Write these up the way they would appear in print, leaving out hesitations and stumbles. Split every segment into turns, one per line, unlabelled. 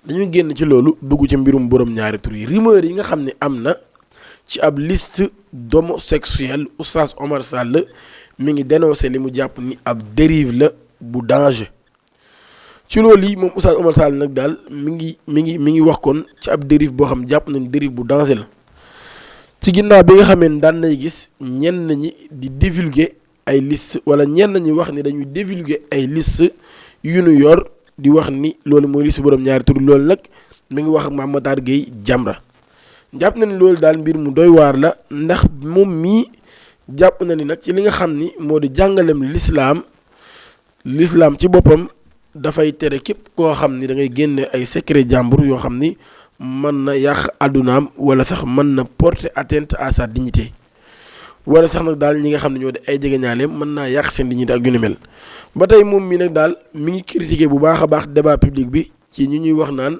dañuy génn ci loolu dugg ci mbirum borom ñaari tur yi rumeur yi nga xam ne am na ci ab liste d'homosexuels Oustaz Oumar Sall mi ngi dénoncé li mu jàpp ni ab dérive la bu danger ci loolu yi moom Oustaz Oumar Sall nag daal mi ngi wax kon ci ab dérive boo xam jàpp nañ dérive bu danger la ci ginnaaw bi nga xamee ne daan nay gis ñenn ñi di divulguer ay liste wala ñenn ñi wax ni dañuy divulguer ay liste yu nu yor di wax ni loolu mooy liste borom ñaari tur loolu nag mi ngi wax ak Mame Matar Gueye Jamra jàpp na ni loolu daal mbir mu doy waar la ndax moom mii jàpp na ni nag ci li nga xam ni moo di jàngalem l'islam ci boppam dafay tere képp koo xam ni da ngay génne ay secret jàmbur yoo xam ni mën na yàq àddunaam wala sax mën na porter atteinte à sa dignité wala sax nag daal ñi nga xam ne ñoo di ay jegeñaaleem mën naa yàq seen dignité ak yu ni mel ba tey moom mi nag daal mi ngi critiquer bu baax a baax débat public bi ci ñi ñuy wax naan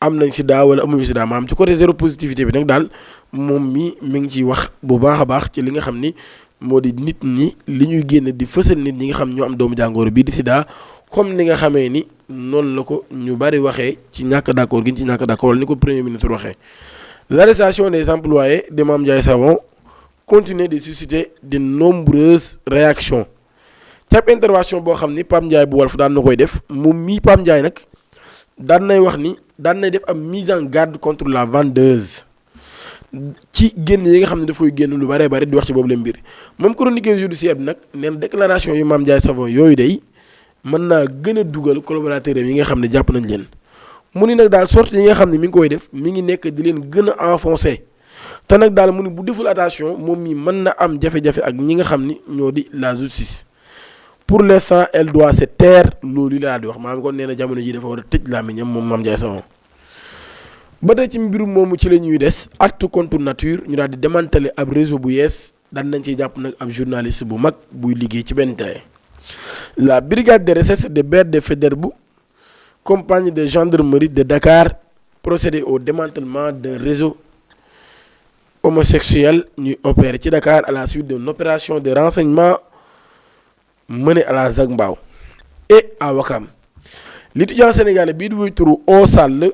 am nañ sida wala amuñu sida maanaam ci côté zéro positivité bi nag daal moom mi ngi ciy wax bu baax a baax ci li nga xam ni moo di nit ñi li ñuy génn di fësal nit ñi nga xam ñoo am doomu jàngoro bii di sida comme ni nga xamee ni noonu la ko ñu bari waxee ci ñàkk d'accord gi ñu ci ñàkk d'accord wala ni ko premier ministre waxee. L'arrestation des employés de Mame Ndiaye Savon continue de susciter de nombreuses réactions ci ab intervention boo xam ni Pape Ndiaye bu Walf daan na koy def moom mii Pape Ndiaye nag daan nay wax ni daan nay def am mise en garde contre la vendeuse ci génn yi nga xam ne daf koy génn lu bare bare di wax ci boobu la mbir moom chroniqueur judiciaire bi nag nee na déclaration yu Mame Ndiaye Savon yooyu day mën naa gën a dugal collaborateur yi nga xam ne jàpp nañ leen mu ni nag daal sorte yi nga xam ne mi ngi koy def mi ngi nekk di leen gën a enfoncé te nag daal mu ni bu deful attention moom mi mën na am jafe-jafe ak ñi nga xam ni ñoo di la justice pour l'instant elle doit se taire loolu laa di wax maanaam kon nee na jamono ji dafa war a tëj làmmiñam moom Mame Ndiaye Savon ba tey ci mbirum moomu ci la ñuy des acte contre nature ñu daal di démanteler ab réseau bu yees daan nañ ciy jàpp nag ab journaliste bu mag buy liggéey ci benn télé. La brigade de recherche de Baird de Faidherbe, compagnie de gendarmerie de Dakar, procédé au démantèlement d'un réseau homosexuel ñuy opéré ci Dakar à la suite d'une opération de renseignement menée à la Zac Mbao et à Ouakam. L'étudiant sénégalais bii di wuy turu O Sall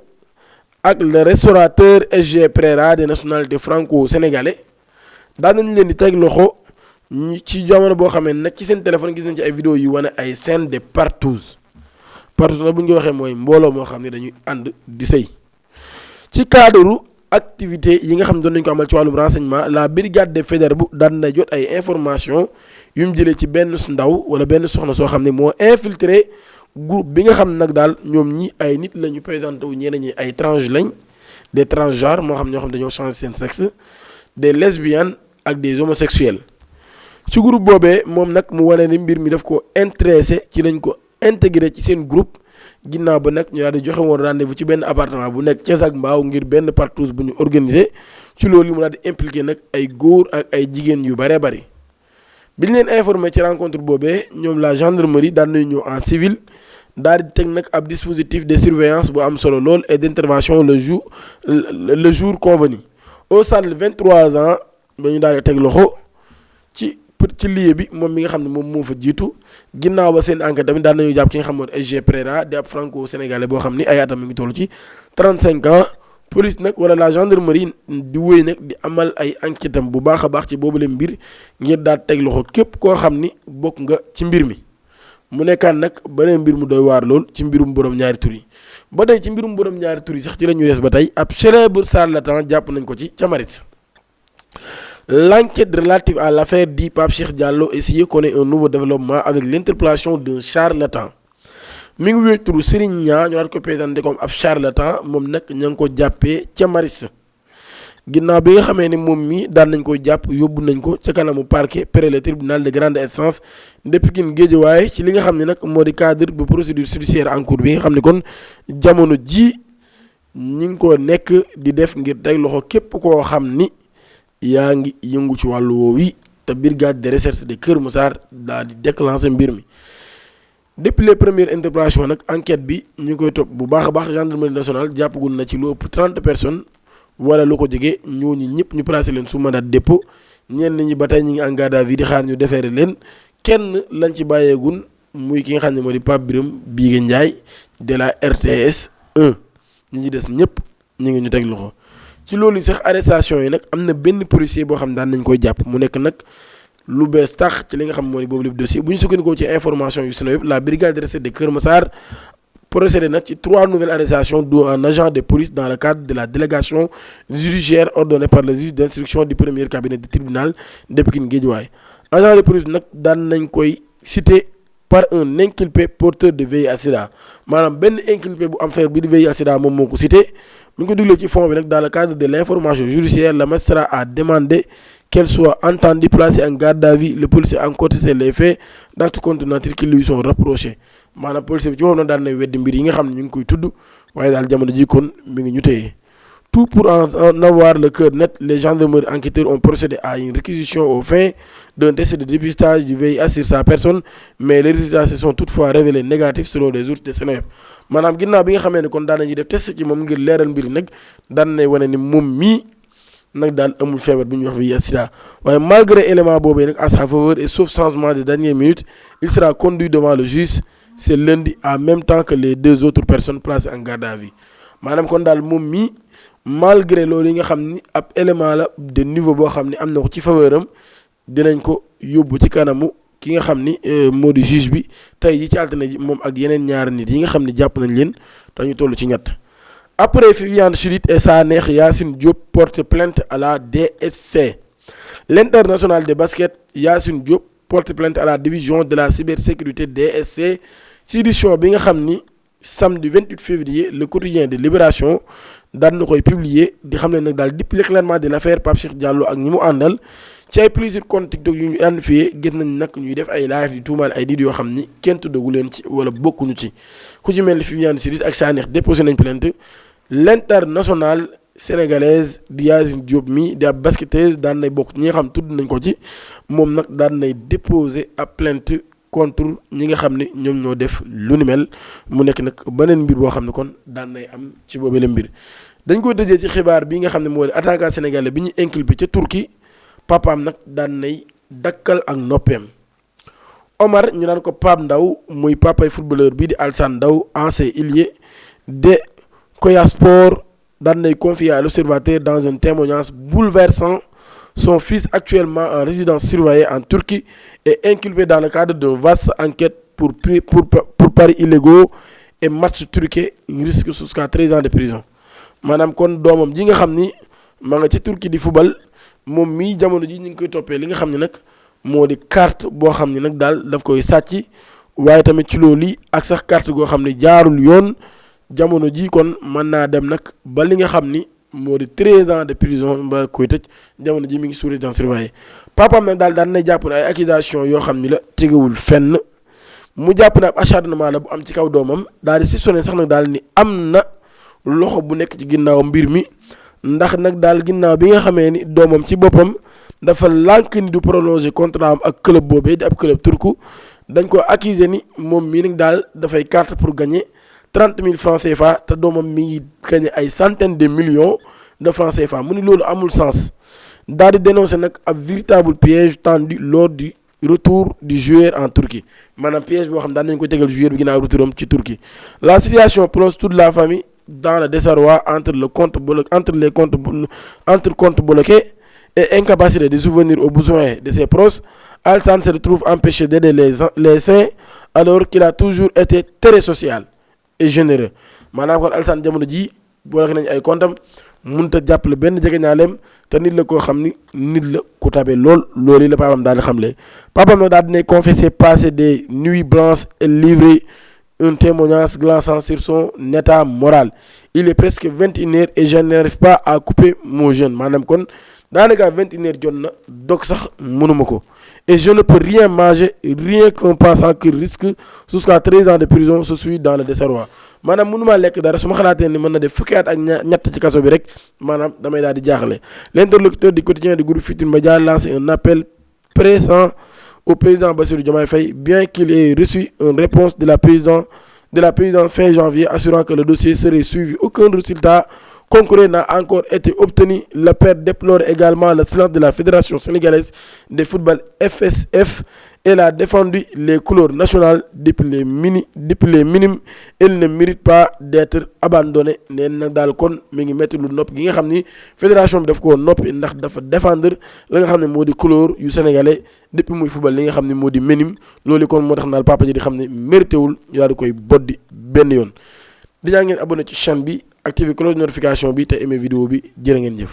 ak le restaurateur SG Préra de nationalité franco-sénégalais daan nañ leen di teg loxo ñi ci jamono boo xamee nag ci seen téléphone gis nañ ci ay vidéo yu wane ay scène de partous nag bu ñu ko waxee mooy mbooloo moo xam ne dañuy ànd di sëy ci cadre activité yi nga xam ne doon nañu ko amal ci wàllum renseignement la brigade de Faidherbe daan na jot ay information yu mu jëlee ci benn ndaw wala benn soxna soo xam ne moo infiltré groupe bi nga xam nag daal ñoom ñi ay nit la ñu présenté wu ñeneen ñi ay trans lañ des transgenres moo xam ñoo xam dañoo changer seen sexe des lesbiennes ak des homosexuels ci groupe boobee moom nag mu wane ni mbir mi daf ko intéressé ci lañ ko intégré ci seen groupe ginnaaw ba nag ñu daal di joxe woon rendez-vous ci benn appartement bu nekk ca Zac Mbao ngir benn partous bu ñu organisé ci loolu yi mu daal di impliqué nag ay góor ak ay jigéen yu bare bari bi ñu leen informé ci rencontre boobee ñoom la gendarmerie daan nañu ñëw en civil daal di teg nag ab dispositif de surveillance bu am solo lool et d'intervention le jour convenu au Sall 23 ans ba ñu daal di teg loxo ci lieu bi moom mi nga xam ne moom moo fa jiitu ginnaaw ba seen enquête tamit daan nañu jàpp ki nga xam ne SG Préra di ab franco-sénégalais boo xam ni ay atam mi ngi toll ci 35 ans police nag wala la gendarmerie di wéy nag di amal ay enquête am bu baax a baax ci boobule mbir ngir daal teg loxo képp koo xam ni bokk nga ci mbir mi mu nekkaan nag beneen mbir mu doy waar lool ci mbirum borom ñaari tur yi ba tey ci mbirum borom ñaari tur yi sax ci la ñu des ba tey ab célèbre charlatan jàpp nañ ko ci ca Maristes. L'enquête relative à l'affaire dit Pape Cheikh Diallo SIE connaît un nouveau développement avec l'interpellation d'un charlatan mi ngi wéy turu Serigne Niang ñu daal ko présenté comme ab charlatan moom nag ña ngi ko jàppee ca Maristes ginnaaw bi nga xamee ne moom mi daan nañ koy jàpp yóbbu nañ ko ca kanamu parquet près le tribunal de grande instance de Pikine Guédiawaye ci li nga xam ne nag moo di cadre bu procédure judiciaire en cours bi nga xam ne kon jamono ji ñi ngi ko nekk di def ngir teg loxo képp koo xam ni yaa ngi yëngu ci wàllu woowu yi te brigade de recherche de Kër Massar daal di déclencher mbir mi depuis les premières interpellations nag enquête bi ñu ngi koy topp bu baax a baax gendarmerie nationale jàppagul na ci lu ëpp 30 personnes wala lu ko jege ñooñu ñëpp ñu placé leen sous mandat de dépôt ñenn ñi ba tey ñu ngi en garde à vue di xaar ñu defeere leen kenn lañ ci bàyyeegun muy ki nga xam ne moo di Pape Birame Bigue Ndiaye de la RTS 1 ñi ci des ñëpp ñu ngi ñu teg loxo ci loolu sax arrestation yi nag am na benn policier boo xam daan nañ koy jàpp mu nekk nag lu bees tax ci li nga xam moo di boobu lépp dossier bu ñu sukkandikoo ci information yu sunu yëpp la brigade de recherche de Kër Massar procédé na ci 3 nouvelles arrestations dont un agent de police dans le cadre de la délégation judiciaire ordonnée par le juge d'instruction du premier cabinet du tribunal de Pikine Guédiawaye agent de police nag daan nañ koy cité par un inculpé porteur de VIH/Sida maanaam benn inculpé bu am feebar bi di VIH/Sida moom moo ko cité bu ñu ko déglee ci fond bi nag dans le cadre de l'information judiciaire le magistrat a demandé qu'elle soit entendue, placée en garde à vue. Le policier a contesté les faits d'actes contre nature qui lui sont reprochés maanaam policier bi ci waxoon na daal nay weddi mbir yi nga xam ne ñu ngi koy tudd waaye daal jamono ji kon mi ngi ñu téye tout pour en avoir le cœur net. Les gendarmeries enquêteurs ont procédé à une réquisition aux fins d'un test de dépistage du VIH sur sa personne mais les résultats se sont toutefois révélés négatifs selon les sources de Seneweb maanaam ginnaaw bi nga xamee ne kon daan nañuy def test ci moom ngir leeral mbir yi nag daan nay wane ni moom mii nag daal amul feebar bi ñuy wax VIH/Sida waaye malgré élément boobee nag à sa faveur et sauf changement de dernière minute il sera conduit devant le juge ce lundi en même temps que les 2 autres personnes placées en garde à vue maanaam kon daal moom mii malgré loolu yi nga xam ni ab élément la de niveau boo xam ni am na ko ci faveur am dinañ ko yóbbu ci kanamu ki nga xam ni moo di juge bi tey ji ci altine ji moom ak yeneen ñaari nit yi nga xam ni jàpp nañ leen te ñu toll ci ñett. Après Viviane Chidid et Sanekh, Yacine Diop porte plainte à la DSC. L'international de basket Yacine Diop porte plainte à la division de la cybersécurité DSC ci édition bi nga xam ni samedi 28 février le quotidien de Libération daan na koy publier di xam ne nag daal depuis l'éclairement de l'affaire Pape Cheikh Diallo ak ñi mu àndal ci ay plusieurs comptes TikTok yu ñu identifié gis nañ nag ñuy def ay live di tuumaal ay diit yoo xam ni kenn tuddagu leen ci wala bokkuñu ci ku ci mel ni Viviane Chidid ak Sanekh déposé nañ plainte. L'international sénégalaise di Yacine Diop mi di ab basketteuse daan nay bokk ñi nga xam tudd nañ ko ci moom nag daan nay déposer ab plainte contre ñi nga xam ne ñoom ñoo def lu ni mel mu nekk nag beneen mbir boo xam ne kon daan nay am ci boobu la mbir. dañ ko tëjee ci xibaar bi nga xam ne moo di attaquant sénégalais bi ñu inculpé ca Turquie papaam nag daan nay dakkal ak noppeem Omar ñu naan ko Pape Ndaw muy papay footballeur bii di Alassane Ndaw ancien ailier de Koyaspor daan nay confié à l'Observateur dans un témoignage bouleversant. Son fils, actuellement en résidence surveillée en Turquie, est inculpé dans le cadre d'une vaste enquête pour paris illégaux et matchs truqués. Il risque jusqu'à 13 ans de prison. maanaam kon doomam ji nga xam ni ma nga ci Turquie di football moom mii jamono ji ñu ngi koy toppee li nga xam ne nag moo di carte boo xam ni nag daal daf koy sàcc waaye tamit ci loolu yi ak sax carte goo xam ne jaarul yoon. jamono ji kon mën naa dem nag ba li nga xam ni moo di 13 ans de prison ba koy tëj jamono ji mi ngi sous résidence surveillée papaam nag daal daan na jàpp ne ay accusations yoo xam ni la tegewul fenn mu jàpp ne ab acharnement la bu am ci kaw doomam daal di si sonné sax nag daal ni am na loxo bu nekk ci ginnaaw mbir mi ndax nag daal ginnaaw bi nga xamee ni doomam ci boppam dafa lànk ni du prolonger contrat am ak club boobee di ab club turku dañ ko accuser ni moom mii nag daal dafay carte pour gagner 30 000 francs CFA te doomam mi ngi gagné ay centaines de millions de francs CFA mu ni loolu amul sens daal di dénoncer nag ab véritable piège tendu lors du retour du joueur en Turquie maanaam piège boo xam daan nañ ko tegal joueur bi ginnaaw retouram ci Turquie. La situation plonge toute la famille dans le désarroi entre comptes bloqués et incapacité de subvenir aux besoins de ses proches. Alassane se retrouve empêché d'aider les saints alors qu'il a toujours été très social et généreux maanaam kon Alassane jamono jii boo nañ ay comptam mënut a jàppale benn jegeñaaleem te nit la koo xam ni nit la ku tabe loolu yi la papaam daal di xamle papaam nag daal dinay confessé passer des nuits blanches et livrer un témoignage glaçant sur son état moral. Il est presque 21h et je n'arrive pas à couper mon jeûne maanaam kon daanaka 21h jot na dog sax mënuma ko et je ne peux rien manger rien qu'un passant qui risque jusqu'à 13 ans de prison. Je suis dans le désarroi maanaam mënuma lekk dara su ma xalaatee ni mën na def fukki at ak ñett ci kaso bi rek maanaam damay daal di jaaxle. L'interlocuteur du quotidien du groupe Futurs Médias lance un appel pressant au président Bassirou Diomaye Faye bien qu'il ait reçu une réponse de la présidente fin janvier assurant que le dossier serait suivi. Aucun résultat concret n'a encore été obtenu. Le père déplore également le silence de la Fédération sénégalaise de football FSF. Elle a défendu les couleurs nationales depuis les minimes. Elle ne mérite pas d'être abandonnée. nee na daal kon mi ngi métti lu nopp gi nga xam ni fédération bi daf ko noppi ndax dafa défendre la nga xam ne moo di couleur yu sénégalais depuis muy football li nga xam ne moo di minim loolu kon moo tax naal Papa Ji di xam ne mérité wul ñu daal di koy boddi benn yoon. di ñaa ngeen abonné ci chaîne bi activer cloche notification bi te aimé vidéo bi jërë ngeen jëf.